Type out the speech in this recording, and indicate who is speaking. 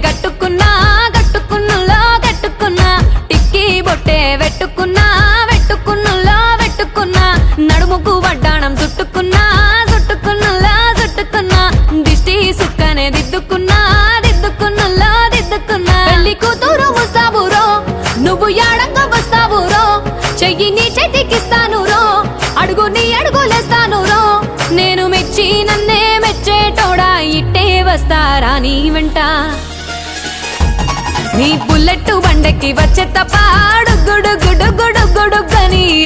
Speaker 1: కట్టుకున్నా కట్టుకున్నులో కట్టుకున్నా టిక్కీ బొట్టే వెట్టుకున్నా వెట్టుకున్నులో వెట్టుకున్నా నడుముకు వడ్డాణం చుట్టుకున్నా చుట్టుకున్నులో చుట్టుకున్నా దిష్టి సుక్కనే దిద్దుకున్నా దిద్దుకున్నులో దిద్దుకున్నా పెళ్లి కూతురు వస్తావురో నువ్వు యాడంగా వస్తావురో చెయ్యి నీ చేతికిస్తాను రో అడుగు నీ అడుగులేస్తాను రో నేను మెచ్చి నన్నే మెచ్చేటోడా ఇట్టే వస్తారా నీ వెంట నీ బుల్లెట్ బండకి వచ్చే తప్ప గుడు గుడు గుడు గుడు గుడుగని